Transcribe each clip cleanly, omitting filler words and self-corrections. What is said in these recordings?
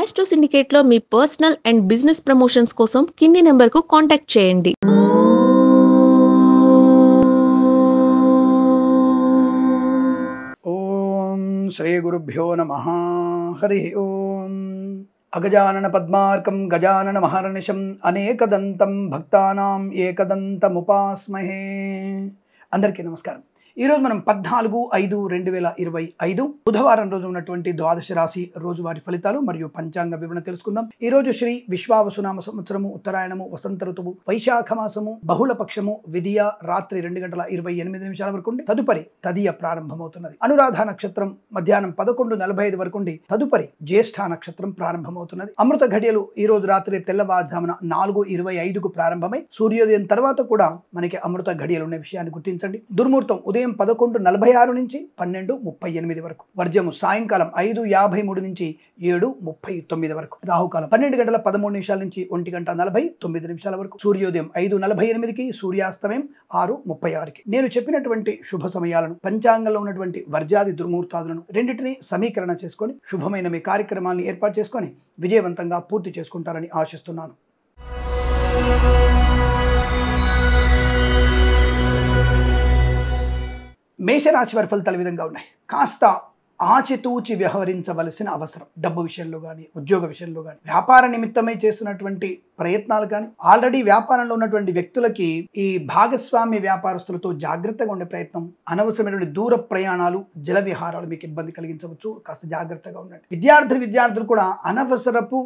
Astro సిండికేట్లో మీ personal and business promotions కోసం కింది నెంబర్కు కాంటాక్ట్ చేయండి. ఓం శ్రీ గురుభ్యో నమః. హరి ఓం. అగజానన పద్మార్కం గజానన మహర్నిశం అనేకదంతం భక్తానాం ఏకదంతముపాస్మహే. అందరికీ నమస్కారం. ఈరోజు మనం 14/5/2025 బుధవారం రోజు ఉన్నటువంటి ద్వాదశ రాశి రోజువారి ఫలితాలు మరియు పంచాంగ వివరణ తెలుసుకుందాం. ఈ రోజు శ్రీ విశ్వావసునామ సంవత్సరము, ఉత్తరాయణము, వసంత ఋతువు, వైశాఖ మాసము, బహుళ పక్షము, విధియ రాత్రి 2:28 వరకు ఉండి తదుపరి తదియ ప్రారంభమవుతున్నది. అనురాధ నక్షత్రం మధ్యాహ్నం 11:45 వరకు ఉండి తదుపరి జ్యేష్ఠ నక్షత్రం ప్రారంభమవుతున్నది. అమృత ఘడియలు ఈ రోజు రాత్రి తెల్లవారుజామున 4:25కు ప్రారంభమై సూర్యోదయం తర్వాత కూడా మనకి అమృత ఘడియలు ఉన్న విషయాన్ని గుర్తించండి. దుర్ముహూర్తం ఉదయం 11:46 నుంచి 12:38 వరకు. వర్జము సాయంకాలం 5:53 నుంచి 7:39 వరకు. రాహుకాలం 12:13 నుంచి 1:49 వరకు. సూర్యోదయం 5:48కి, సూర్యాస్తమయం 6:36కి. నేను చెప్పినటువంటి శుభ సమయాలను, పంచాంగంలో ఉన్నటువంటి వర్జాది దుర్ముహూర్తాలను రెండింటినీ సమీకరణ చేసుకొని శుభమైన మీ కార్యక్రమాన్ని ఏర్పాటు చేసుకొని విజయవంతంగా పూర్తి చేసుకుంటారని ఆశిస్తున్నాను. మేషరాశి వారి ఫలితాలు విధంగా ఉన్నాయి. కాస్త ఆచితూచి వ్యవహరించవలసిన అవసరం. డబ్బు విషయంలో కానీ, ఉద్యోగ విషయంలో కానీ, వ్యాపార నిమిత్తమై చేస్తున్నటువంటి ప్రయత్నాలు కానీ, ఆల్రెడీ వ్యాపారంలో ఉన్నటువంటి వ్యక్తులకి ఈ భాగస్వామ్య వ్యాపారస్తులతో జాగ్రత్తగా ఉండే ప్రయత్నం, అనవసరమైనటువంటి దూర ప్రయాణాలు, జల విహారాలు మీకు ఇబ్బంది కలిగించవచ్చు. కాస్త జాగ్రత్తగా ఉండండి. విద్యార్థులు కూడా అనవసరపు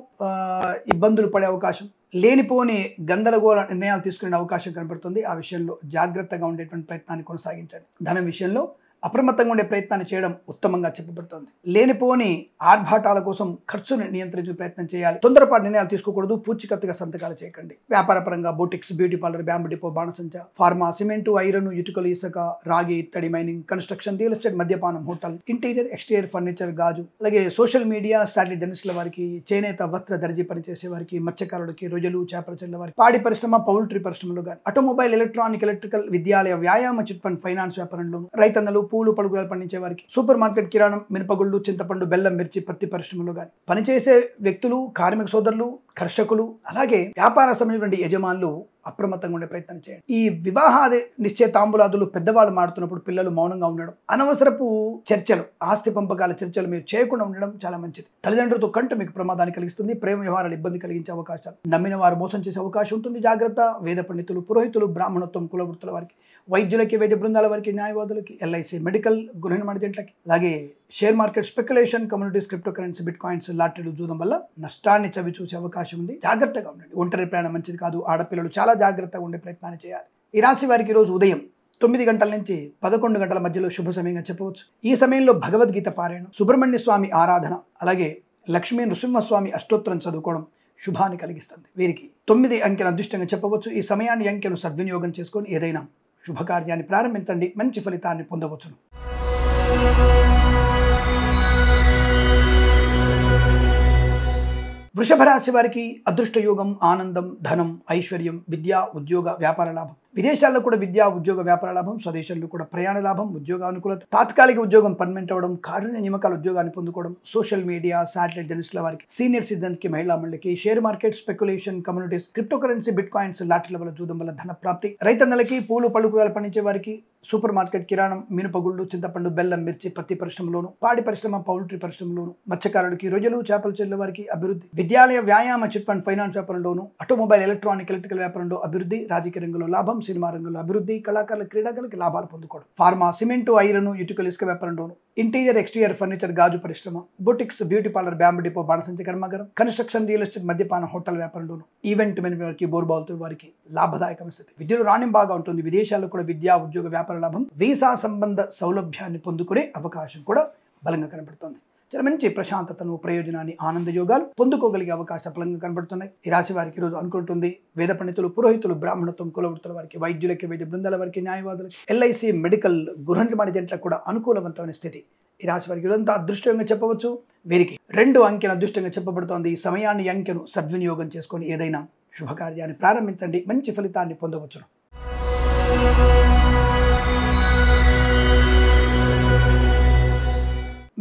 ఇబ్బందులు పడే అవకాశం, లేనిపోని గందరగోళ నిర్ణయాలు తీసుకునే అవకాశం కనబడుతుంది. ఆ విషయంలో జాగ్రత్తగా ఉండేటువంటి ప్రయత్నాన్ని కొనసాగించండి. ధనం విషయంలో అప్రమత్తంగా ఉండే ప్రయత్నాన్ని చేయడం ఉత్తమంగా చెప్పబడుతుంది. లేనిపోని ఆర్భాటాల కోసం ఖర్చును నియంత్రించే ప్రయత్నం చేయాలి. తొందరపాటు నిర్ణయాలు తీసుకోకూడదు. పూచికత్తుగా సంతకాలు చేయకండి. వ్యాపార పరంగా boutiques, beauty parlour, bamboo depot, బాణసంచ, ఫార్మా, సిమెంటు, ఐరన్, ఇటుకలు, ఇసుక, రాగి, ఇత్తడి, మైనింగ్, కన్స్ట్రక్షన్, రియల్ ఎస్టేట్, మద్యపానం, హోటల్, ఇంటీరియర్, ఎక్స్టీరియర్ ఫర్నిచర్, గాజు, అలాగే సోషల్ మీడియా, శాటిలైట్ జర్నలిస్టుల వారికి, చేనేత, వస్త్ర దర్జీ పనిచేసే వారికి, మత్స్యకారులకి, రొయ్యలు, చేపల చెల్లెల వారికి, పాడి పరిశ్రమ, పౌల్ట్రీ పరిశ్రమలో కానీ, ఆటోమొబైల్, ఎలక్ట్రానిక్, ఎలక్ట్రికల్, విద్యాలయ, వ్యాయామ, చిట్ ఫండ్, ఫైనాన్స్ వ్యాపారంలో, రైతన్నలు, పూలు పలుకురాలు పండించే వారికి, సూపర్ మార్కెట్, కిరాణం, మినపగుళ్ళు, చింతపండు, బెల్లం, మిర్చి, పత్తి పరిశ్రమలో కానీ పనిచేసే వ్యక్తులు, కార్మిక సోదరులు, కర్షకులు, అలాగే వ్యాపార సంబంధించిన యజమానులు అప్రమత్తంగా ఉండే ప్రయత్నం చేయండి. ఈ వివాహాది నిశ్చయితాంబులాదులు పెద్దవాళ్ళు మాడుతున్నప్పుడు పిల్లలు మౌనంగా ఉండడం, అనవసరపు చర్చలు, ఆస్తి పంపకాల చర్చలు మీరు చేయకుండా ఉండడం చాలా మంచిది. తల్లిదండ్రులతో కంటే మీకు ప్రమాదాన్ని కలిగిస్తుంది. ప్రేమ వ్యవహారాలు ఇబ్బంది కలిగించే అవకాశాలు, నమ్మిన వారు మోసం చేసే అవకాశం ఉంటుంది. జాగ్రత్త. వేద పండితులు, పురోహితులు, బ్రాహ్మణత్వం, కులవృత్తుల వారికి, వైద్యులకి, వైద్య బృందాల వారికి, న్యాయవాదులకి, ఎల్ఐసి, మెడికల్, గృహ నిర్మాణ జంట్లకి, అలాగే share market, speculation, communities, cryptocurrency, bitcoins, లాటరీలు, జూదం వల్ల నష్టాన్ని చవి చూసే అవకాశం ఉంది. జాగ్రత్తగా ఉండండి. ఒంటరి ప్రయాణం మంచిది కాదు. ఆడపిల్లలు చాలా జాగ్రత్తగా ఉండే ప్రయత్నాన్ని చేయాలి. ఈ రాశి వారికి ఈరోజు ఉదయం 9 గంటల నుంచి 11 గంటల మధ్యలో శుభ సమయంగా చెప్పవచ్చు. ఈ సమయంలో భగవద్గీత పారాయణం, సుబ్రహ్మణ్య స్వామి ఆరాధన, అలాగే లక్ష్మీ నృసింహస్వామి అష్టోత్తరం చదువుకోవడం శుభాన్ని కలిగిస్తుంది. వీరికి 9 అంకెను అదృష్టంగా చెప్పవచ్చు. ఈ సమయాన్ని అంకెను సద్వినియోగం చేసుకొని ఏదైనా శుభకార్యాన్ని ప్రారంభించండి. మంచి ఫలితాన్ని పొందవచ్చును. వృషభ రాశి వారికి అదృష్ట యోగం, ఆనందం, ధనం, ఐశ్వర్యం, విద్య, ఉద్యోగ, వ్యాపార లాభం. విదేశాల్లో కూడా విద్యా, ఉద్యోగ, వ్యాపార లాభం. స్వదేశంలో కూడా ప్రయాణ లాభం, ఉద్యోగ అనుకూలత, తాత్కాలిక ఉద్యోగం పర్మనెంట్ అవ్వడం, కారుణ్య నియామకాల ఉద్యోగాన్ని పొందుకోవడం. సోషల్ మీడియా, శాటిలైట్ జర్నలిస్టుల వారికి, సీనియర్ సిటిజన్స్ కి, మహిళా మండలికి, share market, speculation, communities, cryptocurrency, bitcoins, లాటరీల వల్ల, జూదం వల్ల ధన ప్రాప్తి. రైతన్నలకి, పూలు పలుకురాలు పండించే వారికి, సూపర్ మార్కెట్, కిరాణం, మినపగుళ్ళు, చింతపండు, బెల్లం, మిర్చి, పత్తి పరిశ్రమలోను, పాడి పరిశ్రమ, పౌల్ట్రీ పరిశ్రమలోను, మత్స్యకారులకి, రొయ్యలు, చేపల చెల్లెల వారికి అభివృద్ధి. విద్యాలయ, వ్యాయామ, చిట్ ఫండ్, ఫైనాన్స్ వ్యాపారంలోను, ఆటోమొబైల్, ఎలక్ట్రానిక్, ఎలక్ట్రికల్ వ్యాపారంలో అభివృద్ధి. రాజకీయ రంగంలో లాభం, సినిమా రంగంలో అభివృద్ధి. కళాకారుల, క్రీడాకారులకి లాభాలు పొందుకోవడం. ఫార్మా, సిమెంటు, ఐరన్, ఇటుకలు, ఇసుక వ్యాపారంలోను, ఇంటీరియర్, ఎక్స్టీరియర్ ఫర్నిచర్, గాజు పరిశ్రమ, boutiques, beauty parlour, bamboo depot, బాణసంచ కర్మాగారం, కన్స్ట్రక్షన్, రియల్ ఎస్టేట్, మద్యపాన, హోటల్ వ్యాపారంలోను, ఈవెంట్ మేనేజ్మెంట్ వారికి, బోర్బాల్తో వారికి లాభదాయకమైన స్థితి. విద్యలో రాణ్యం బాగా ఉంటుంది. విదేశాల్లో కూడా విద్యా, ఉద్యోగ, వ్యాపార లాభం, వీసా సంబంధ సౌలభ్యాన్ని పొందుకునే అవకాశం కూడా బలంగా కనబడుతుంది. చాలా మంచి ప్రశాంతతను, ప్రయోజనాన్ని, ఆనంద యోగాలు పొందుకోగలిగే అవకాశం బలంగా కనబడుతున్నాయి. ఈ రాశి వారికి ఈరోజు అనుకుంటుంది. వేద పండితులు, పురోహితులు, బ్రాహ్మణత్వం, కులవృత్తుల వారికి, వైద్యులకి, వైద్య బృందాల వారికి, న్యాయవాదులకి, ఎల్ఐసి, మెడికల్, గృహ నిర్మాణ జంట్లకు కూడా అనుకూలవంతమైన స్థితి. ఈ రాశి వారికి ఇదంతా అదృష్టంగా చెప్పవచ్చు. వీరికి 2 అంకెను అదృష్టంగా చెప్పబడుతోంది. ఈ సమయాన్ని, అంకెను సద్వినియోగం చేసుకొని ఏదైనా శుభకార్యాన్ని ప్రారంభించండి. మంచి ఫలితాన్ని పొందవచ్చును.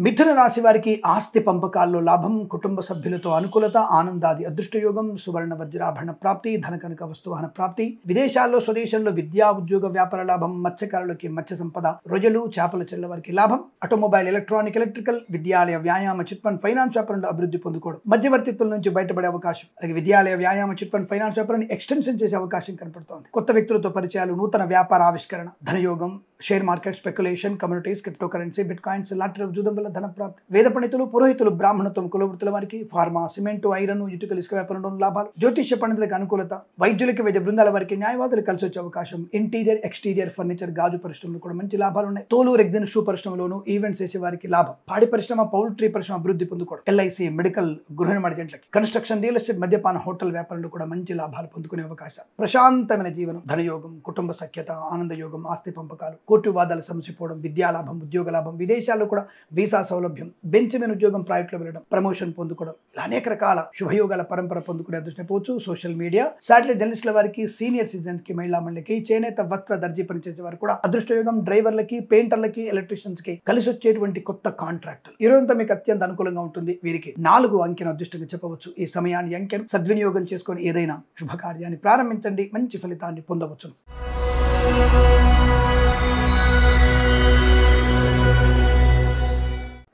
మిథున రాశి వారికి ఆస్తి పంపకాల్లో లాభం, కుటుంబ సభ్యులతో అనుకూలత, ఆనందాది అదృష్టయోగం, సువర్ణ వజ్రాభరణ ప్రాప్తి, ధనకనక వస్తువాహన ప్రాప్తి, విదేశాల్లో స్వదేశంలో విద్యా ఉద్యోగ వ్యాపార లాభం, మత్స్యకారులకి మత్స్య సంపద, రొయ్యలు చేపల చెల్ల వారికి లాభం, ఆటోమొబైల్ ఎలక్ట్రానిక్ ఎలక్ట్రికల్, విద్యాలయ వ్యాయామ చిట్ ఫండ్ ఫైనాన్స్ వ్యాపారంలో అభివృద్ధి పొందుకోవడం, మధ్యవర్తిత్వం నుంచి బయటపడే అవకాశం, అలాగే విద్యాలయ వ్యాయామ చిట్ ఫండ్ ఫైనాన్స్ వ్యాపారాన్ని ఎక్స్టెన్షన్ చేసే అవకాశం కనపడుతోంది. కొత్త వ్యక్తులతో పరిచయాలు, నూతన వ్యాపార ఆవిష్కరణ, ధనయోగం, share market, speculation, communities, cryptocurrency, bitcoins, lottery జూదం వల్ల ధన ప్రాప్తి, వేద పండితులు, పురోహితులు, బ్రాహ్మణత్వం, కులవృత్తుల వారికి, ఫార్మా, సిమెంటు, ఐరన్, ఇటుకలు, ఇసుక వ్యాపారంలో లాభాలు, జ్యోతిష్య పండితులకు అనుకూలత, వైద్యులకి, వైద్య బృందాల వారికి, న్యాయవాదులు కలిసి వచ్చే అవకాశం, ఇంటీరియర్, ఎక్స్టీరియర్ ఫర్నిచర్, గాజు పరిశ్రమలు కూడా మంచి లాభాలు ఉన్నాయి. తోలు, రెగ్జిన్, షూ పరిశ్రమలోను ఈవెంట్స్ చేసే వారికి లాభం, పాడి పరిశ్రమ, పౌల్ట్రీ పరిశ్రమ అభివృద్ధి పొందుకోవడం, ఎల్ఐసి, మెడికల్, గృహ నిర్మాణ ఏజెంట్లకి, కన్స్ట్రక్షన్, రియల్ ఎస్టేట్, మద్యపాన, హోటల్ వ్యాపారంలో కూడా మంచి లాభాలు పొందుకునే అవకాశాలు, ప్రశాంతమైన జీవనం, ధనయోగం, కుటుంబ సఖ్యత, ఆనందయోగం, ఆస్తి పంపకాలు, కోర్టు వాదాల సమసిపోవడం, విద్యాలాభం, ఉద్యోగ లాభం, విదేశాల్లో కూడా వీసా సౌలభ్యం, బెంచ్ మీద ఉద్యోగం ప్రాజెక్టులో వెళ్ళడం, ప్రమోషన్ పొందుకోవడం, ఇలా అనేక రకాల శుభయోగాల పరంపర పొందుకునే అదృష్టం పోవచ్చు. సోషల్ మీడియా, శాటిలైట్ జర్నలిస్టుల వారికి, సీనియర్ సిటిజన్స్ కి, మహిళా మండలికి, చేనేత వస్త్ర దర్జీ పనిచేసే వారు కూడా అదృష్టయోగం, డ్రైవర్లకి, పెయింటర్లకి, ఎలక్ట్రీషియన్స్ కి కలిసి వచ్చేటువంటి కొత్త కాంట్రాక్టులు ఈ రోజంతా మీకు అత్యంత అనుకూలంగా ఉంటుంది. వీరికి 4 అంకెను అదృష్టంగా చెప్పవచ్చు. ఈ సమయాన్ని అంకెను సద్వినియోగం చేసుకొని ఏదైనా శుభకార్యాన్ని ప్రారంభించండి, మంచి ఫలితాన్ని పొందవచ్చు.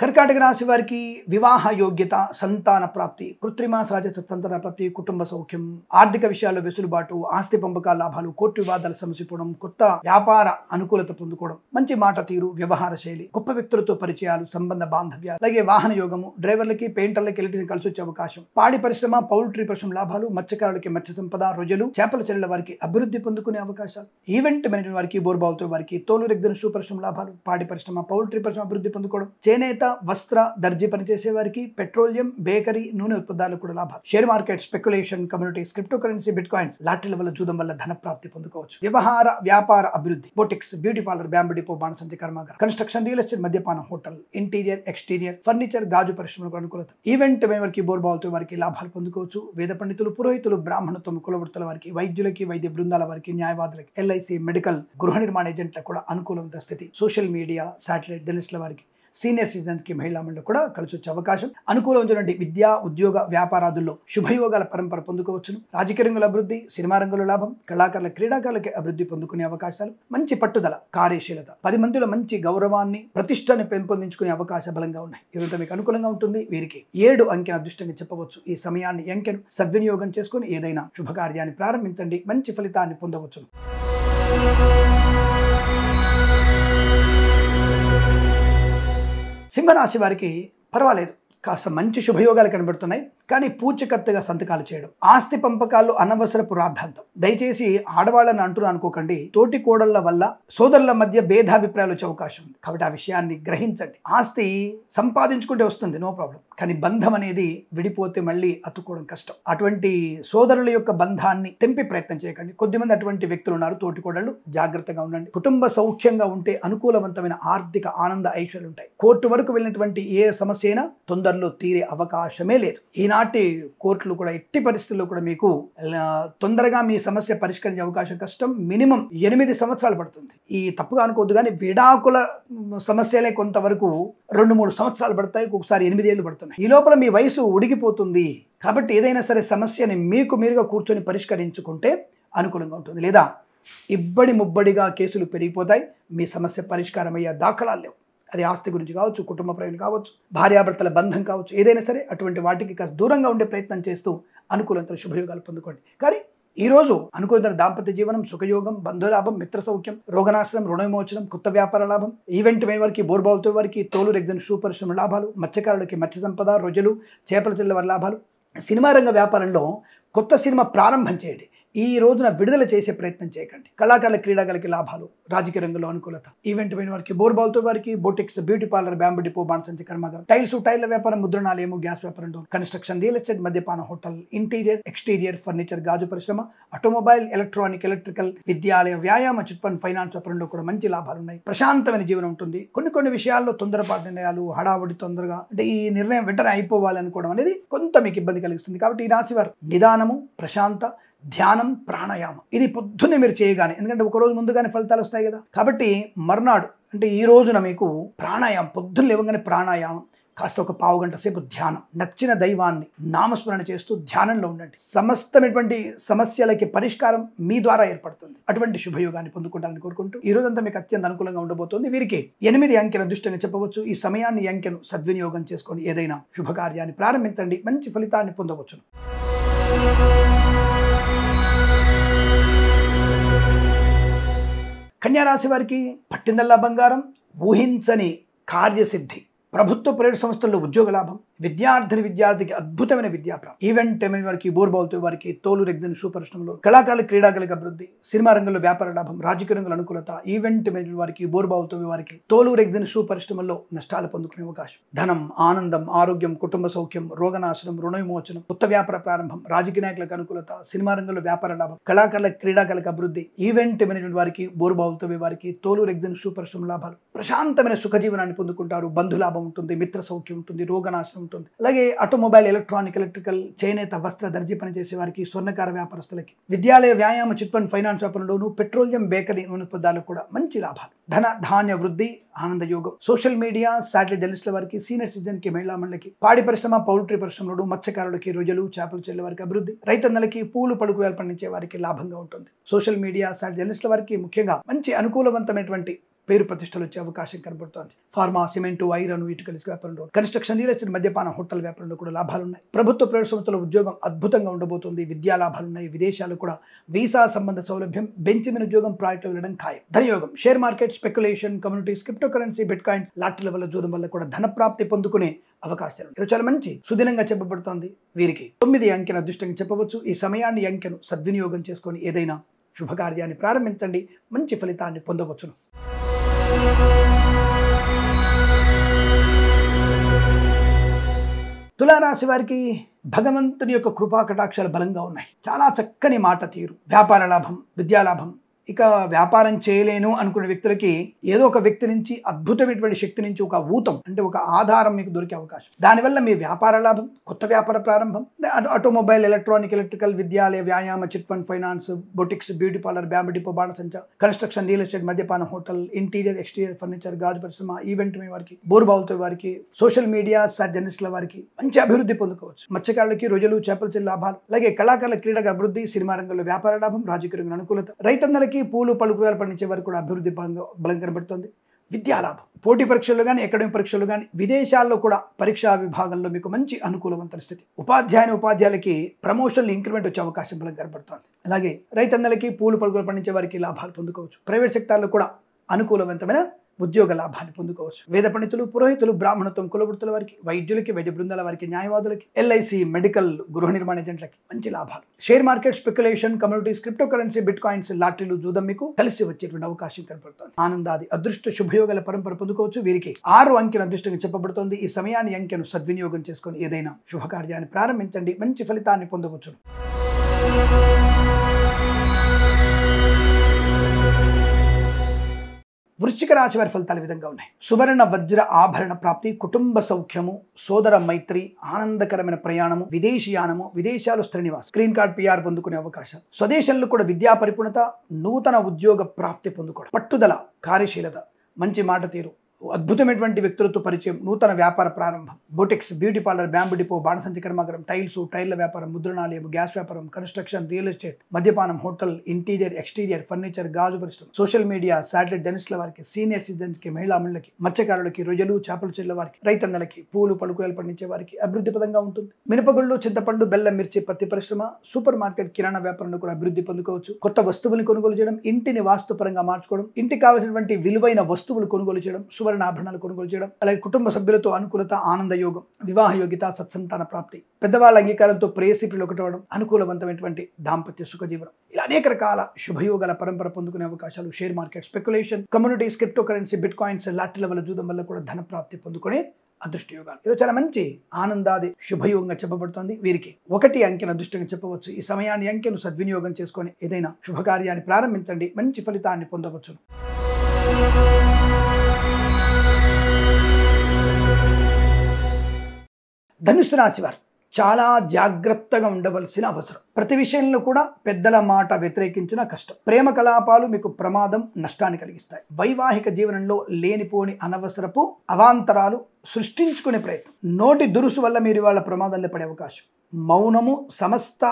కర్కాటక రాశి వారికి వివాహ యోగ్యత, సంతాన ప్రాప్తి, కృత్రిమ సహజ సంతాన ప్రాప్తి, కుటుంబ సౌఖ్యం, ఆర్థిక విషయాల్లో వెసులుబాటు, ఆస్తి పంపకాల లాభాలు, కోర్టు వివాదాలు సమసిపోవడం, కొత్త వ్యాపార అనుకూలత పొందుకోవడం, మంచి మాట తీరు, వ్యవహార శైలి, గొప్ప వ్యక్తులతో పరిచయాలు, సంబంధ బాంధవ్యాలు, అలాగే వాహన యోగము, డ్రైవర్లకి, పెయింటర్లకి, ఎలక్ట్రిక్ కలిసి వచ్చే అవకాశం, పాడి పరిశ్రమ, పౌల్ట్రీ పరిశ్రమ లాభాలు, మత్స్యకారులకి మత్స్య సంపద, రొయ్యలు, చేపల చెల్లెల వారికి అభివృద్ధి పొందుకునే అవకాశాలు, ఈవెంట్ మేనేజ్మెంట్ వారికి, బోర్బావుతో వారికి, తోలు, రెగ్జిన్, షూ పరిశ్రమ లాభాలు, పాడి పరిశ్రమ, పౌల్ట్రీ పరిశ్రమ అభివృద్ధి పొందుకోవడం, చేనేత, వస్త్ర దర్జీ పనిచేసే వారికి, పెట్రోలియం, బేకరీ, నూనె ఉత్పత్తులు కూడా లాభాలు, share market, speculation, communities, cryptocurrency, bitcoins, లాటరీల వల్ల జూదం వల్ల ధన ప్రాప్తి పొందుకోవచ్చు. వ్యవహార వ్యాపార అభివృద్ధి, boutiques, beauty parlour, bamboo depot, బాణసంచి కర్మాగారం, కన్స్ట్రక్షన్, రియల్ ఎస్టేట్, మద్యపాన, హోటల్, ఇంటీరియర్, ఎక్స్టీరియర్ ఫర్నిచర్, గాజు పరిశ్రమలకు అనుకూలత, ఈవెంట్ వారికి, బోర్బావుతో వారికి లాభాలు పొందుకోవచ్చు. వేద పండితులు, పురోహితులు, బ్రాహ్మణత్వం, కులవృత్తుల వారికి, వైద్యులకి, వైద్య బృందాల వారికి, న్యాయవాదులకి, ఎల్ఐసి, మెడికల్, గృహ నిర్మాణ ఏజెంట్లకు కూడా అనుకూలమైన స్థితి. సోషల్ మీడియా, శాటిలైట్ జర్నలిస్టుల వారికి, సీనియర్ సిటిజన్స్ కి, మహిళా మండలి కూడా కలిసి వచ్చే అవకాశం, అనుకూలమైనటువంటి విద్యా, ఉద్యోగ, వ్యాపారాదుల్లో శుభయోగాల పరంపర పొందుకోవచ్చును. రాజకీయ రంగంలో అభివృద్ధి, సినిమా రంగంలో లాభం, కళాకారుల, క్రీడాకారులకి అభివృద్ధి పొందుకునే అవకాశాలు, మంచి పట్టుదల, కార్యశీలత, 10 మందిలో మంచి గౌరవాన్ని, ప్రతిష్టని పెంపొందించుకునే అవకాశం బలంగా ఉన్నాయి. ఇదంతా మీకు అనుకూలంగా ఉంటుంది. వీరికి 7 అంకెను అదృష్టంగా చెప్పవచ్చు. ఈ సమయాన్ని, అంకెను సద్వినియోగం చేసుకుని ఏదైనా శుభకార్యాన్ని ప్రారంభించండి, మంచి ఫలితాన్ని పొందవచ్చును. సింహరాశి వారికి పర్వాలేదు, కాస్త మంచి శుభయోగాలు కనబడుతున్నాయి. కానీ పూచికత్తుగా సంతకాలు చేయడం, ఆస్తి పంపకాల్లో అనవసరపు రాద్ధాంతం. దయచేసి ఆడవాళ్ళని అంటున్నా అనుకోకండి. తోటి కోడళ్ల వల్ల సోదరుల మధ్య భేదాభిప్రాయాలు వచ్చే అవకాశం ఉంది. కాబట్టి ఆ విషయాన్ని గ్రహించండి. ఆస్తి సంపాదించుకుంటే వస్తుంది, నో ప్రాబ్లం. కానీ బంధం అనేది విడిపోతే మళ్ళీ అతుక్కోవడం కష్టం. అటువంటి సోదరుల యొక్క బంధాన్ని తెంపి ప్రయత్నం చేయకండి. కొద్దిమంది అటువంటి వ్యక్తులు ఉన్నారు, తోటి కోడళ్ళు, జాగ్రత్తగా ఉండండి. కుటుంబ సౌఖ్యంగా ఉంటే అనుకూలవంతమైన ఆర్థిక ఆనంద ఐశ్వర్యాలు ఉంటాయి. కోర్టు వరకు వెళ్ళినటువంటి ఏ సమస్య అయినా తొందరలో తీరే అవకాశమే లేదు. ఈనాటి కోర్టులు కూడా ఎట్టి పరిస్థితుల్లో కూడా మీకు తొందరగా మీ సమస్య పరిష్కరించే అవకాశం కష్టం. మినిమం 8 సంవత్సరాలు పడుతుంది. ఈ తప్పుగా అనుకోవద్దు, కానీ విడాకుల సమస్యలే కొంతవరకు 2-3 సంవత్సరాలు పడతాయి, ఒక్కొక్కసారి 8 ఏళ్ళు పడుతున్నాయి. ఈ లోపల మీ వయసు ఉడికిపోతుంది. కాబట్టి ఏదైనా సరే సమస్యని మీకు మీరుగా కూర్చొని పరిష్కరించుకుంటే అనుకూలంగా ఉంటుంది. లేదా ఇబ్బడి ముబ్బడిగా కేసులు పెరిగిపోతాయి, మీ సమస్య పరిష్కారం అయ్యే దాఖలాలు లేవు. అది ఆస్తి గురించి కావచ్చు, కుటుంబ ప్రయాణం కావచ్చు, భార్యాభర్తల బంధం కావచ్చు, ఏదైనా సరే అటువంటి వాటికి కాస్త దూరంగా ఉండే ప్రయత్నం చేస్తూ అనుకూలంతో శుభయోగాలు పొందుకోండి. కానీ ఈరోజు అనుకూలమైన దాంపత్య జీవనం, సుఖయోగం, బంధులాభం, మిత్ర సౌఖ్యం, రోగనాశనం, రుణ విమోచనం, కొత్త వ్యాపార లాభం, ఈవెంట్ మే వారికి, బోర్బావుతో వారికి, తోలు, రెగ్జిన్, షూ పరిశ్రమ లాభాలు, మత్స్యకారులకి మత్స్య సంపద, రొయ్యలు, చేపల చెల్ల వారి లాభాలు, సినిమా రంగ వ్యాపారంలో కొత్త సినిమా ప్రారంభం చేయండి. ఈ రోజున విడుదల చేసే ప్రయత్నం చేయకండి. కళాకారుల, క్రీడాకారులకి లాభాలు, రాజకీయ రంగంలో అనుకూలత, ఈవెంట్ అయిన వారికి, బోర్బావుతో వారికి, boutiques, beauty parlour, bamboo depot, బాణసంచి కర్మాగారం, టైల్ల వ్యాపారం, ముద్రణాలయము, గ్యాస్ వ్యాపారం, కన్స్ట్రక్షన్, రియల్ ఎస్టేట్, మద్యపాన, హోటల్, ఇంటీరియర్, ఎక్స్టీరియర్ ఫర్నిచర్, గాజు పరిశ్రమ, ఆటోమొబైల్, ఎలక్ట్రానిక్, ఎలక్ట్రికల్, విద్యాలయ, వ్యాయామ, చిట్ ఫండ్ ఫైనాన్స్ వ్యాపారంలో కూడా మంచి లాభాలు ఉన్నాయి. ప్రశాంతమైన జీవనం ఉంటుంది. కొన్ని విషయాల్లో తొందరపాటు నిర్ణయాలు, హడావుడి, తొందరగా అంటే ఈ నిర్ణయం వెంటనే అయిపోవాలి అనుకోవడం అనేది కొంత మీకు ఇబ్బంది కలిగిస్తుంది. కాబట్టి ఈ రాశి వారు నిదానము, ప్రశాంత ధ్యానం, ప్రాణాయామం. ఇది పొద్దున్నే మీరు చేయగానే, ఎందుకంటే ఒక రోజు ముందుగానే ఫలితాలు వస్తాయి కదా, కాబట్టి మర్నాడు అంటే ఈ రోజున మీకు ప్రాణాయామం, పొద్దున్న లేవగానే ప్రాణాయామం, కాస్త ఒక పావు గంట సేపు ధ్యానం, నచ్చిన దైవాన్ని నామస్మరణ చేస్తూ ధ్యానంలో ఉండండి. సమస్తమైనటువంటి సమస్యలకి పరిష్కారం మీ ద్వారా ఏర్పడుతుంది. అటువంటి శుభయోగాన్ని పొందుకుంటారని కోరుకుంటూ ఈ రోజంతా మీకు అత్యంత అనుకూలంగా ఉండబోతోంది. వీరికి 8 అంకెను అదృష్టంగా చెప్పవచ్చు. ఈ సమయాన్ని, అంకెను సద్వినియోగం చేసుకొని ఏదైనా శుభకార్యాన్ని ప్రారంభించండి, మంచి ఫలితాన్ని పొందవచ్చు. కన్యా రాశి వారికి పట్టిందల్లా బంగారం, ఊహించని కార్యసిద్ధి, ప్రభుత్వ ప్రైవేట్ సంస్థల్లో ఉద్యోగ లాభం, విద్యార్థికి అద్భుతమైన విద్యాప్రాప్తి, ఈవెంట్ వారికి, బోర్బావుతో వారికి, తోలు రెగ్జిన్ షూ పరిశ్రమలో, కళాకారుల క్రీడాకారులకు అభివృద్ధి, సినిమా రంగంలో వ్యాపార లాభం, రాజకీయ రంగంలో అనుకూలత, ఈవెంట్ వారికి, బోర్బావుతో వారికి, తోలు రెగ్జిన్ షూ పరిశ్రమల్లో నష్టాలు పొందుకునే అవకాశం, ధనం, ఆనందం, ఆరోగ్యం, కుటుంబ సౌఖ్యం, రోగనాశనం, రుణ విమోచనం, కొత్త వ్యాపార ప్రారంభం, రాజకీయ నాయకులకు అనుకూలత, సినిమా రంగంలో వ్యాపార లాభం, కళాకారుల క్రీడాకారులకు అభివృద్ధి, ఈవెంట్ వారికి, బోర్బావుతో వారికి, తోలు రెగ్జిన్ షూ పరిశ్రమ లాభాలు, ప్రశాంతమైన సుఖజీవనాన్ని పొందుకుంటారు. బంధులాభం ఉంటుంది, మిత్ర సౌఖ్యం ఉంటుంది, రోగనాశనం ఉంటుంది. అలాగే ఆటోమొబైల్, ఎలక్ట్రానిక్, ఎలక్ట్రికల్, చేనేత, వస్త్ర, దర్జీ పనిచేసే వారికి, స్వర్ణకార వ్యాపారస్తులకి, విద్యాలయ, వ్యాయామ, చిట్ ఫండ్, ఫైనాన్స్ వ్యాపారంలోను, పెట్రోలియం, బేకరీ, నూనె పదార్థాలకు కూడా మంచి లాభాలు, ధన ధాన్య వృద్ధి, ఆనంద యోగం, సోషల్ మీడియా, శాటిలైట్ జర్నలిస్టుల వారికి, సీనియర్ సిటిజన్కి, మహిళా మండలికి, పాడి పరిశ్రమ, పౌల్ట్రీ పరిశ్రమలు, మత్స్యకారులకి, రొయ్యలు, చేపలు చెల్లె వారికి అభివృద్ధి, రైతన్నలకి, పూలు పలుకురాలు పండించే వారికి లాభంగా ఉంటుంది. సోషల్ మీడియా, శాటిలైట్ జర్నలిస్టుల వారికి ముఖ్యంగా మంచి అనుకూలవంతమైనటువంటి పేరు ప్రతిష్టలు వచ్చే అవకాశం కనబడుతోంది. ఫార్మా, సిమెంటు, ఐరన్, ఇటుకల వ్యాపారంలో, కన్స్ట్రక్షన్, రియల్ ఎస్టేట్, మద్యపాన, హోటల్ వ్యాపారంలో కూడా లాభాలు ఉన్నాయి. ప్రభుత్వ ప్రైవేట్ సంస్థల ఉద్యోగం అద్భుతంగా ఉండబోతుంది. విద్యా లాభాలు ఉన్నాయి. విదేశాలు కూడా వీసా సంబంధ సౌలభ్యం, బెంచమిన్ ఉద్యోగం ప్రాజెక్టులో వెళ్ళడం ఖాయం. ధనయోగం, share market, speculation, communities, cryptocurrency, bitcoins, లాటరీల వల్ల, జూదం వల్ల కూడా ధన ప్రాప్తి పొందుకునే అవకాశాలు. ఇది చాలా మంచి సుదినంగా చెప్పబడుతోంది. వీరికి 9 అంకెను అదృష్టంగా చెప్పవచ్చు. ఈ సమయాన్ని, అంకెను సద్వినియోగం చేసుకొని ఏదైనా శుభకార్యాన్ని ప్రారంభించండి, మంచి ఫలితాన్ని పొందవచ్చును. తులారాశి వారికి భగవంతుని యొక్క కృపా కటాక్షాలు బలంగా ఉన్నాయి. చాలా చక్కని మాట తీరు, వ్యాపార లాభం, విద్యాలాభం. ఇక వ్యాపారం చేయలేను అనుకునే వ్యక్తులకి ఏదో ఒక వ్యక్తి నుంచి, అద్భుతమైనటువంటి శక్తి నుంచి ఒక ఊతం, అంటే ఒక ఆధారం మీకు దొరికే అవకాశం. దానివల్ల మీ వ్యాపార లాభం, కొత్త వ్యాపార ప్రారంభం, ఆటోమొబైల్, ఎలక్ట్రానిక్, ఎలక్ట్రికల్, విద్యాలయ, వ్యాయామ, chit fund, finance, boutiques, beauty parlour, bamboo depot, బాణసంచ, కన్స్ట్రక్షన్, రియల్ ఎస్టేట్, మద్యపాన, హోటల్, ఇంటీరియర్, ఎక్స్టీరియర్ ఫర్నిచర్, గాజు పరిశ్రమ, ఈవెంట్ వారికి, బోర్బావుతో వారికి, సోషల్ మీడియా, శాటిలైట్ జర్నలిస్టుల వారికి మంచి అభివృద్ధి పొందుకోవచ్చు. మత్స్యకారులకి, రొయ్యలు, చేపల చెల్లి లాభాలు, అలాగే కళాకారుల క్రీడగా అభివృద్ధి, సినిమా రంగంలో వ్యాపార లాభం, రాజకీయ రంగంలో అనుకూలత, రైతన్నలకి, పూలు పలుకురాలు పండించే వారికి కూడా అభివృద్ధి బలం కనబడుతుంది. విద్యాలాభం, పోటీ పరీక్షలు కానీ, అకాడమిక్ పరీక్షలు కానీ, విదేశాల్లో కూడా పరీక్షా విభాగంలో మీకు మంచి అనుకూలవంతమైన స్థితి. ఉపాధ్యాయులకి ప్రమోషన్లు, ఇంక్రిమెంట్ వచ్చే అవకాశం బలం కనబడుతుంది. అలాగే రైతన్నలకి, పూలు పలుకురాలు పండించే వారికి లాభాలు పొందుకోవచ్చు. ప్రైవేట్ సెక్టార్లో కూడా అనుకూలవంతమైన ఉద్యోగ లాభాన్ని పొందుకోవచ్చు. వేద పండితులు, పురోహితులు, బ్రాహ్మణత్వం, కులవృత్తుల వారికి, వైద్యులకి, వైద్య బృందాల వారికి, న్యాయవాదులకి, ఎల్ఐసి, మెడికల్, గృహ నిర్మాణ ఏజెంట్లకి మంచి లాభాలు. Share market, speculation, communities, cryptocurrency, bitcoins, లాటరీలు, జూదం మీకు కలిసి వచ్చేటువంటి అవకాశం కనబడుతుంది. ఆనందాది అదృష్ట శుభయోగాల పరంపర పొందుకోవచ్చు. వీరికి 6 అంకెను అదృష్టంగా చెప్పబడుతోంది. ఈ సమయాన్ని, అంకెను సద్వినియోగం చేసుకొని ఏదైనా శుభకార్యాన్ని ప్రారంభించండి, మంచి ఫలితాన్ని పొందవచ్చు. వృశ్చిక రాశి వారి ఫలితాలు ఈ విధంగా ఉన్నాయి. సువర్ణ వజ్ర ఆభరణ ప్రాప్తి, కుటుంబ సౌఖ్యము, సోదర మైత్రి, ఆనందకరమైన ప్రయాణము, విదేశీయానము, విదేశాలు శ్రీనివాస్, గ్రీన్ కార్డ్, పిఆర్ పొందుకునే అవకాశం, స్వదేశంలో కూడా విద్యా పరిపూర్ణత, నూతన ఉద్యోగ ప్రాప్తి పొందుకోవడం, పట్టుదల, కార్యశీలత, మంచి మాట తీరు, అద్భుతమైనటువంటి వ్యక్తులతో పరిచయం, నూతన వ్యాపార ప్రారంభం, boutiques, beauty parlour, bamboo depot, బాణసంచి కర్మాగారం, టైల్స్, టైర్ల వ్యాపారం, ముద్రణాలయం, గ్యాస్ వ్యాపారం, కన్స్ట్రక్షన్, రియల్ ఎస్టేట్, మద్యపానం, హోటల్, ఇంటీరియర్, ఎక్స్టీరియర్ ఫర్నిచర్, గాజు పరిశ్రమ, సోషల్ మీడియా, శాటిలైట్ జర్నలిస్టుల వారికి, సీనియర్ సిటిజన్స్కి, మహిళా మండలికి, మత్స్యకారులకి, రొయ్యలు, చేపలు చెల్లె వారికి, రైతన్నలకి, పూలు పలుకురాలు పండించే వారికి అభివృద్ధి పదంగా ఉంటుంది. మినపగుళ్ళు, చింతపండు, బెల్లం, మిర్చి, పత్తి పరిశ్రమ, సూపర్ మార్కెట్, కిరాణా వ్యాపారంలో కూడా అభివృద్ధి పొందుకోవచ్చు. కొత్త వస్తువులు కొనుగోలు చేయడం, ఇంటిని వాస్తుపరంగా మార్చుకోవడం, ఇంటికి కావాల్సినటువంటి విలువైన వస్తువులు కొనుగోలు చేయడం, సువర్ణ ఆభరణాలు కొనుగోలు చేయడం, అలాగే కుటుంబ సభ్యులతో అనుకూలత, ఆనంద యోగం, వివాహ యోగ్యత, సత్సంతాన ప్రాప్తి, పెద్దవాళ్ళ అంగీకారంతో ప్రేయసిపులు ఒకటవడం, అనుకూలవంతమైనటువంటి దాంపత్య సుఖజీవనం, ఇలా అనేక రకాల శుభయోగాల పరంపర పొందుకునే అవకాశాలు. Share market, speculation, communities, cryptocurrency, bitcoins, లాటరీల వల్ల, జూదం వల్ల కూడా ధన ప్రాప్తి పొందుకునే అదృష్ట యోగాలు. ఈరోజు చాలా మంచి ఆనందాది శుభయోగంగా చెప్పబడుతుంది. వీరికి 1 అంకెను అదృష్టంగా చెప్పవచ్చు. ఈ సమయాన్ని, అంకెను సద్వినియోగం చేసుకొని ఏదైనా శుభకార్యాన్ని ప్రారంభించండి, మంచి ఫలితాన్ని పొందవచ్చు. ధనుస్సు రాశి వారు చాలా జాగ్రత్తగా ఉండవలసిన అవసరం. ప్రతి విషయంలో కూడా పెద్దల మాట వ్యతిరేకించిన కష్టం. ప్రేమ కలాపాలు మీకు ప్రమాదం, నష్టాన్ని కలిగిస్తాయి. వైవాహిక జీవనంలో లేనిపోని అనవసరపు అవాంతరాలు సృష్టించుకునే ప్రయత్నం. నోటి దురుసు వల్ల మీరు వాళ్ళ ప్రమాదంలో పడే అవకాశం. మౌనము సమస్త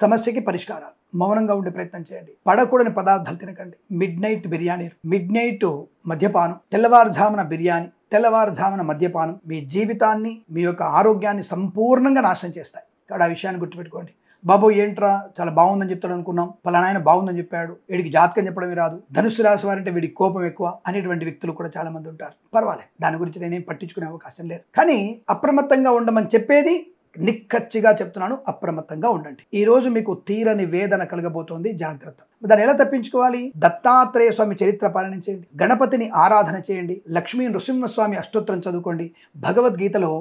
సమస్యకి పరిష్కారాలు. మౌనంగా ఉండే ప్రయత్నం చేయండి. పడకూడని పదార్థాలు తినకండి. Mid night biryani, mid night మద్యపానం, తెల్లవారుజామున బిర్యానీ, తెల్లవారుజామున మద్యపానం మీ జీవితాన్ని, మీ యొక్క ఆరోగ్యాన్ని సంపూర్ణంగా నాశనం చేస్తాయి. కాబట్టి ఆ విషయాన్ని గుర్తుపెట్టుకోండి. బాబు ఏంట్రా చాలా బాగుందని చెప్తాడు అనుకున్నాం, పలానా ఆయన బాగుందని చెప్పాడు, వీడికి జాతకం చెప్పడమే రాదు, ధనుసు రాశి వారంటే వీడికి కోపం ఎక్కువ అనేటువంటి వ్యక్తులు కూడా చాలా మంది ఉంటారు. పర్వాలేదు, దాని గురించి నేనేం పట్టించుకునే అవకాశం లేదు. కానీ అప్రమత్తంగా ఉండమని చెప్పేది నిక్కచ్చిగా చెప్తున్నాను, అప్రమత్తంగా ఉండండి. ఈ రోజు మీకు తీరని వేదన కలగబోతోంది, జాగ్రత్త. దాన్ని ఎలా తప్పించుకోవాలి? దత్తాత్రేయ స్వామి చరిత్ర పారాయణం చేయండి, గణపతిని ఆరాధన చేయండి, లక్ష్మీ నృసింహస్వామి అష్టోత్తరం చదువుకోండి, భగవద్గీతలో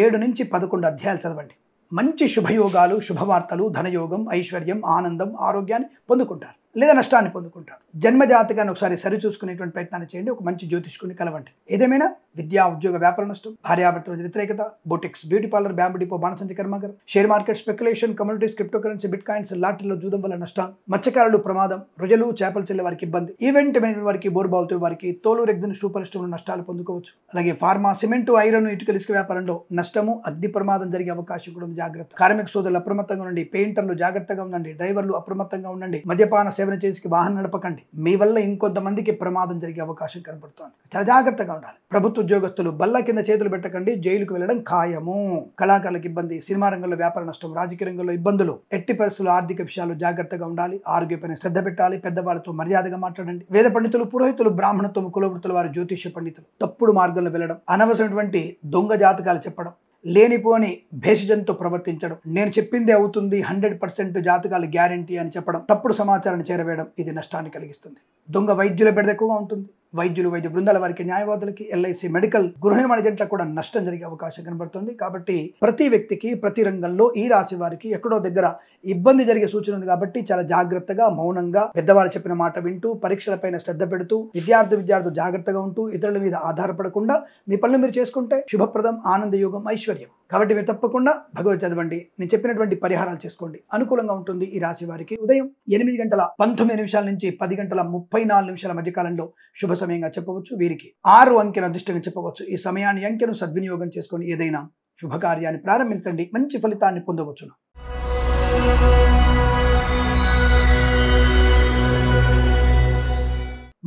7 నుంచి 11 అధ్యాయాలు చదవండి. మంచి శుభయోగాలు, శుభవార్తలు, ధనయోగం, ఐశ్వర్యం, ఆనందం, ఆరోగ్యాన్ని పొందుకుంటారు లేదా నష్టాన్ని పొందుకుంటారు. జన్మజాతకాన్ని ఒకసారి సరిచూసుకునేటువంటి ప్రయత్నాన్ని చేయండి. ఒక మంచి జ్యోతిష్కుని కలవండి. ఏదేమైనా విద్యా, ఉద్యోగ, వ్యాపార నష్టం, భార్యాభర్తల వ్యతిరేకత, boutiques, beauty parlour, bamboo depot, బాణసంచి కర్మాగారం, share market speculation, communities, cryptocurrency, bitcoins, లాటరీలో జూదం వల్ల నష్టం, మత్స్యకారులు ప్రమాదం, రొయ్యలు, చేపలు చెల్లే వారికి ఇబ్బంది, ఈవెంట్ మేనేజ్మెంట్ వారికి, బోర్బావుతో వారికి, తోలు రెగ్జిన్ షూ పరిశ్రమలో నష్టాలు పొందుకోవచ్చు. అలాగే ఫార్మా, సిమెంటు, ఐరన్, ఇటుకల ఇసుక వ్యాపారంలో నష్టము, అగ్ని ప్రమాదం జరిగే అవకాశం కూడా ఉంది. జాగ్రత్త. కార్మిక సోదరులు అప్రమత్తంగా ఉండండి. పెయింటర్లు జాగ్రత్తగా ఉండండి. డ్రైవర్లు అప్రమత్తంగా ఉండండి. మద్యపాన సేవన చేసి వాహనం నడపకండి. మీ వల్ల ఇంకొంతమందికి ప్రమాదం జరిగే అవకాశం కనబడుతోంది. చాలా జాగ్రత్తగా ఉండాలి. ప్రభుత్వ ఉద్యోగస్తులు బల్ల కింద చేతులు పెట్టకండి, జైలుకు వెళ్ళడం ఖాయము. కళాకారులకు ఇబ్బంది, సినిమా రంగంలో వ్యాపార నష్టం, రాజకీయ రంగంలో ఇబ్బందులు, ఎట్టి పరిస్థితులు ఆర్థిక విషయాలు జాగ్రత్తగా ఉండాలి. ఆరోగ్యపైన శ్రద్ధ పెట్టాలి. పెద్దవాళ్ళతో మర్యాదగా మాట్లాడండి. వేద పండితులు, పురోహితులు, బ్రాహ్మణత్వం, కులవృత్తుల వారు, జ్యోతిష్య పండితులు తప్పుడు మార్గంలో వెళ్ళడం, అనవసరమైనటువంటి దొంగ జాతకాలు చెప్పడం, లేనిపోని భేషజంతో ప్రవర్తించడం, నేను చెప్పిందే అవుతుంది, 100% జాతకాలు గ్యారంటీ అని చెప్పడం, తప్పుడు సమాచారాన్ని చేరవేయడం, ఇది నష్టాన్ని కలిగిస్తుంది. దొంగ వైద్యుల బెడద ఎక్కువగా ఉంటుంది. వైద్యులు, వైద్య బృందాల వారికి, న్యాయవాదులకి, ఎల్ఐసి, మెడికల్, గృహ నిర్మాణ ఏజెంట్లకు కూడా నష్టం జరిగే అవకాశం కనబడుతుంది. కాబట్టి ప్రతి వ్యక్తికి, ప్రతి రంగంలో ఈ రాశి వారికి ఎక్కడో దగ్గర ఇబ్బంది జరిగే సూచన ఉంది. కాబట్టి చాలా జాగ్రత్తగా, మౌనంగా, పెద్దవాళ్ళు చెప్పిన మాట వింటూ, పరీక్షలపైన శ్రద్ధ పెడుతూ, విద్యార్థులు జాగ్రత్తగా ఉంటూ, ఇతరుల మీద ఆధారపడకుండా మీ పనులు మీరు చేసుకుంటే శుభప్రదం, ఆనందయోగం, ఐశ్వర్యం. కాబట్టి మీరు తప్పకుండా భగవత్ చదవండి. నేను చెప్పినటువంటి పరిహారాలు చేసుకోండి, అనుకూలంగా ఉంటుంది ఈ రాశి వారికి. ఉదయం 8:19 నుంచి 10:34 మధ్య కాలంలో శుభ సమయంగా చెప్పవచ్చు. వీరికి 6 అంకెను అదృష్టంగా చెప్పవచ్చు. ఈ సమయాన్ని, అంకెను సద్వినియోగం చేసుకొని ఏదైనా శుభకార్యాన్ని ప్రారంభించండి, మంచి ఫలితాన్ని పొందవచ్చును.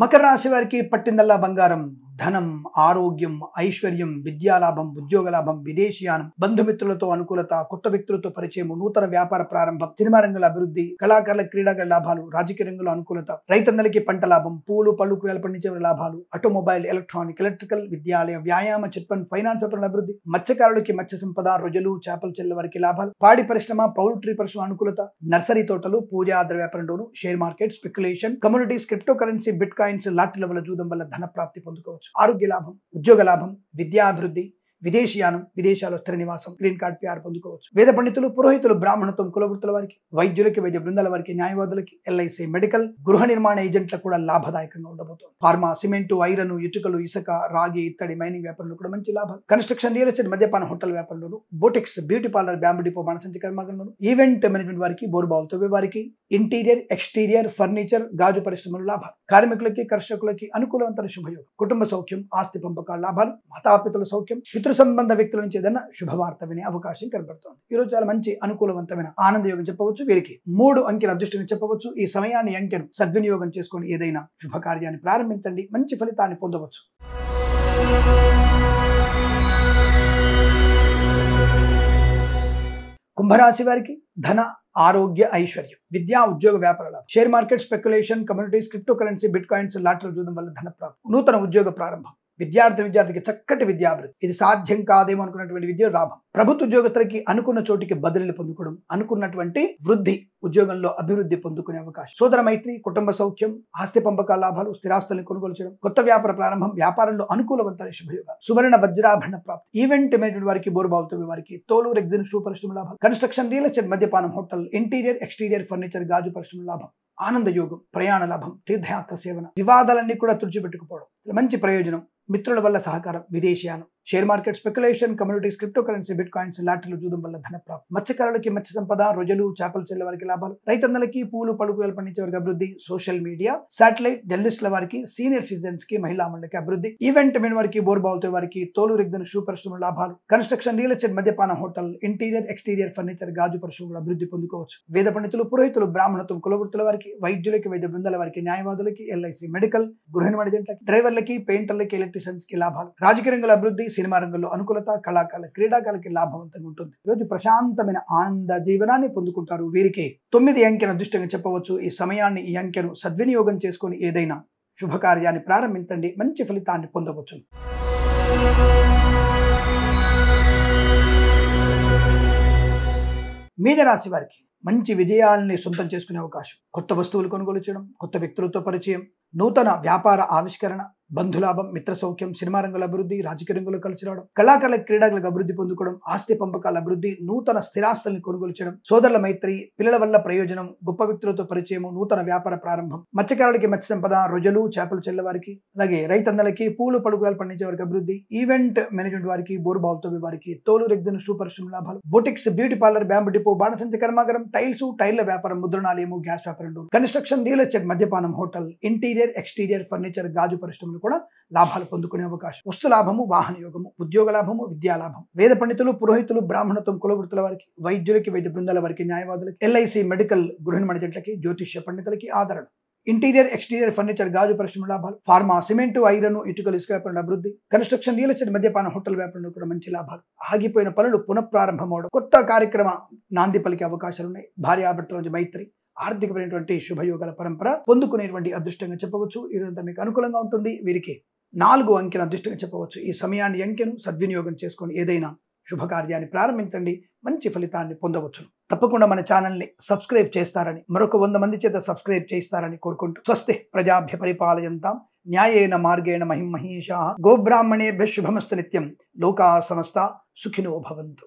మకర రాశి వారికి పట్టిందల్లా బంగారం, ధనం, ఆరోగ్యం, ఐశ్వర్యం, విద్యాలాభం, ఉద్యోగ లాభం, విదేశీయానం, బంధుమిత్రులతో అనుకూలత, కొత్త వ్యక్తులతో పరిచయం, నూతన వ్యాపార ప్రారంభం, సినిమా రంగంలో అభివృద్ధి, కళాకారుల, క్రీడాకారుల లాభాలు, రాజకీయ రంగంలో అనుకూలత, రైతన్నలకి పంట లాభం, పూలు, పళ్ళు, కూరగాయలు పండించే లాభాలు, ఆటోమొబైల్, ఎలక్ట్రానిక్, ఎలక్ట్రికల్, విద్యాలయ, వ్యాయామ, చిట్ ఫండ్, ఫైనాన్స్ వ్యాపారం అభివృద్ధి, మత్స్యకారులకి మత్స్య సంపద, రొయ్యలు, చేపలు చెల్లె వారికి లాభాలు, పాడి పరిశ్రమ, పౌల్ట్రీ పరిశ్రమ అనుకూలత, నర్సరీ తోటలు, పూజా ద్రవ్య వ్యాపారంలోను, share market, speculation, communities, cryptocurrency, bitcoins, లాటరీల వల్ల జూదం వల్ల ధన ప్రాప్తి పొందుకోవచ్చు. ఆరోగ్య లాభం, ఉద్యోగ లాభం, విద్యాభివృద్ధి, విదేశీయానం, విదేశాల్లో స్థిర నివాసం, గ్రీన్ కార్డ్ PR పొందుకోవచ్చు. వేద పండితులు, పురోహితులు, బ్రాహ్మణత్వం, కులవృత్తుల వారికి, వైద్యులకి, వైద్య బృందాల వారికి, న్యాయవాదులకి, ఎల్ఐసి, మెడికల్, గృహ నిర్మాణ ఏజెంట్లకు కూడా లాభదాయకంగా ఉండబోతోంది. ఫార్మా, సిమెంటు, ఐరన్, ఇటుకలు, ఇసుక, రాగి, ఇత్తడి, మైనింగ్ వ్యాపారంలో కూడా మంచి లాభాలు. కన్స్ట్రక్షన్, రియల్ ఎస్టేట్, మద్యపాన, హోటల్ వ్యాపారంలోను, boutiques, beauty parlour, bamboo depot, బాణసంచి కర్మాగారంలోను, ఈవెంట్ మేనేజ్మెంట్ వారికి, బోర్బావుతో వారికి, ఇంటీరియర్, ఎక్స్టీరియర్, ఫర్నిచర్, గాజు పరిశ్రమలు లాభాలు. కార్మికులకి, కర్షకులకి అనుకూలవంతమైన శుభయోగం. కుటుంబ సౌఖ్యం, ఆస్తి పంపకాల లాభాలు, మాతాపితల సౌఖ్యం, పితృ సంబంధ వ్యక్తుల నుంచి ఏదైనా శుభవార్త వినే అవకాశం కనబడుతోంది. ఈ రోజు చాలా మంచి అనుకూలవంతమైన ఆనందయోగం చెప్పవచ్చు. వీరికి 3 అంకెల అదృష్టంగా చెప్పవచ్చు. ఈ సమయాన్ని, అంకెను సద్వినియోగం చేసుకొని ఏదైనా శుభకార్యాన్ని ప్రారంభించండి, మంచి ఫలితాన్ని పొందవచ్చు. కుంభరాశి వారికి ధన, ఆరోగ్య, ఐశ్వర్యం, విద్యా, ఉద్యోగ, వ్యాపారాలు, share market, speculation, communities, cryptocurrency, bitcoins, lottery చూడడం వల్ల ధన ప్రాప్తి, నూతన ఉద్యోగ ప్రారంభం, విద్యార్థికి చక్కటి విద్యాభివృద్ధి, ఇది సాధ్యం కాదేమో అనుకున్నటువంటి విద్య లాభం, ప్రభుత్వ ఉద్యోగస్తులకి అనుకున్న చోటికి బదిలీలు పొందుకోవడం, అనుకున్నటువంటి వృద్ధి, ఉద్యోగంలో అభివృద్ధి పొందుకునే అవకాశం, సోదర మైత్రి, కుటుంబ సౌఖ్యం, ఆస్తి పంపకాల లాభాలు, స్థిరాస్తులను కొనుగోలు చేయడం, కొత్త వ్యాపార ప్రారంభం, వ్యాపారంలో అనుకూలవంతమైన శుభయోగాలు, సువర్ణ వజ్రాభరణ ప్రాప్తి, ఈవెంట్ మేనేజ్మెంట్ వారికి, బోర్బావుతో వారికి, తోలు రెగ్జిన్ షూ పరిశ్రమ లాభాలు, కన్స్ట్రక్షన్, రియల్ ఎస్టేట్, మద్యపానం, హోటల్, ఇంటీరియర్, ఎక్స్టీరియర్, ఫర్నిచర్, గాజు పరిశ్రమ లాభం, ఆనంద యోగం, ప్రయాణ లాభం, తీర్థయాత్ర సేవన, వివాదాలన్నీ కూడా తుడిచిపెట్టుకుపోవడం, మంచి ప్రయోజనం, మిత్రుల వల్ల సహకారం, విదేశీయానం, share market speculation, communities, cryptocurrency, bitcoins, లాటరీలు, జూదం వల్ల ధన ప్రాప్తి. మత్స్యకారులకి మత్స్య సంపద, రొయ్యలు, చేపలు చెల్లె వారికి లాభాలు. రైతన్నలకి పూలు పలుకులు పండించే వారికి అభివృద్ధి. సోషల్ మీడియా, శాటిలైట్, జర్నలిస్టుల వారికి, సీనియర్ సిటిజన్స్ కి, మహిళా మండలికి అభివృద్ధి. ఈవెంట్ మెన్ వారికి, బోర్బావుతో వారికి, తోలు రిగ్దన్ షూ పరిశ్రమ లాభాలు. కన్స్ట్రక్షన్, రియల్ ఎస్టేట్, మద్యపాన, హోటల్, ఇంటీరియర్, ఎక్స్టీరియర్ ఫర్నిచర్, గాజు పరిశ్రమలు అభివృద్ధి పొందుకోవచ్చు. వేద పండితులు, పురోహితులు, బ్రాహ్మణత్వం, కులవృత్తుల వారికి, వైద్యులకి, వైద్య బృందాల వారికి, న్యాయవాదులకి, ఎల్ఐసి మెడికల్, గృహ నిర్మాణ జంటలకి, డ్రైవర్లకి, పెయింటర్లకి, ఎలక్ట్రీషియన్స్ కి లాభాలు. రాజకీయ రంగంలో అభివృద్ధి. సినిమా రంగంలో అనుకూలత. కళాకారుల, క్రీడాకారులకి లాభవంతంగా ఉంటుంది. రోజు ప్రశాంతమైన ఆనంద జీవనాన్ని పొందుకుంటారు. వీరికి 9 అంకెను అదృష్టంగా చెప్పవచ్చు. ఈ సమయాన్ని, ఈ అంకెను సద్వినియోగం చేసుకొని ఏదైనా శుభకార్యాన్ని ప్రారంభించండి. మంచి ఫలితాన్ని పొందవచ్చు. మీనరాశి వారికి మంచి విజయాల్ని సొంతం చేసుకునే అవకాశం. కొత్త వస్తువులు కొనుగోలు చేయడం, కొత్త వ్యక్తులతో పరిచయం, నూతన వ్యాపార ఆవిష్కరణ, బంధులాభం, మిత్ర సౌఖ్యం, సినిమా రంగంలో అభివృద్ధి, రాజకీయ రంగంలో కలిసి రావడం, కళాకారుల, క్రీడాకులకు అభివృద్ధి పొందుకోవడం, ఆస్తి పంపకాల అభివృద్ధి, నూతన స్థిరాస్తుల్ని కొనుగోలు చేయడం, సోదరుల మైత్రి, పిల్లల వల్ల ప్రయోజనం, గొప్ప వ్యక్తులతో పరిచయం, నూతన వ్యాపార ప్రారంభం. మత్స్యకారులకి మత్స్య సంపద, రొయ్యలు, చేపలు చెల్లవారికి, అలాగే రైతన్నలకి పూలు పలుకులు పండించే వారికి అభివృద్ధి. ఈవెంట్ మేనేజ్మెంట్ వారికి, బోర్బావుతో వారికి, తోలు రెగ్దన్ షూ పరిశ్రమ లాభాలు. Boutiques, beauty parlour, bamboo depot, బాణసంచ కర్మాగారం, టైల్స్, టైర్ల వ్యాపారం, ముద్రణాలయము, గ్యాస్ వ్యాపారం, కన్స్ట్రక్షన్, రియల్ ఎస్టేట్, మద్యపానం, హోటల్, ఇంటీరియర్, ఎక్స్టీరియర్ ఫర్నిచర్, గాజు పరిశ్రమలు కూడా లాభాలు పొందుకునే అవకాశం. వస్తు లాభము, వాహన యోగము, ఉద్యోగ లాభము, విద్యా లాభం. వేద పండితులు, పురోహితులు, బ్రాహ్మణత్వం, కులవృత్తుల వారికి, వైద్యులకి, వైద్య బృందాల వారికి, న్యాయవాదులకి, ఎల్ఐసి మెడికల్, గృహ నిర్మాణ జంటలకి, జ్యోతిష్య పండితులకి ఆదరణ. ఇంటీరియర్, ఎక్స్టీరియర్ ఫర్నిచర్, గాజు పరిశ్రమ లాభాలు. ఫార్మా, సిమెంటు, ఐరన్, ఇటుకలు, ఇసుక వ్యాపారం అభివృద్ధి. కన్స్ట్రక్షన్, రియల్ ఎస్టేట్, మద్యపాన, హోటల్ వ్యాపారంలో కూడా మంచి లాభాలు. ఆగిపోయిన పనులు పునఃప్రారంభం అవడం, కొత్త కార్యక్రమ నాంది పలికే అవకాశాలు ఉన్నాయి. భార్యాభర్తల మధ్య మైత్రి, ఆర్థికమైనటువంటి శుభయోగాల పరంపర పొందుకునేటువంటి అదృష్టంగా చెప్పవచ్చు. ఈరోజంతా మీకు అనుకూలంగా ఉంటుంది. వీరికి 4 అంకెను అదృష్టంగా చెప్పవచ్చు. ఈ సమయాన్ని, అంకెను సద్వినియోగం చేసుకొని ఏదైనా శుభకార్యాన్ని ప్రారంభించండి. మంచి ఫలితాన్ని పొందవచ్చు. తప్పకుండా మన ఛానల్ని సబ్స్క్రైబ్ చేస్తారని, మరొక 100 మంది చేత సబ్స్క్రైబ్ చేస్తారని కోరుకుంటూ, స్వస్తి ప్రజాభ్య పరిపాలయంతాం న్యాయేన మార్గేణ మహిం మహీషాః గోబ్రాహ్మణేభ్యః శుభమస్తు నిత్యం. లోకా సమస్తా సుఖినో భవంతు.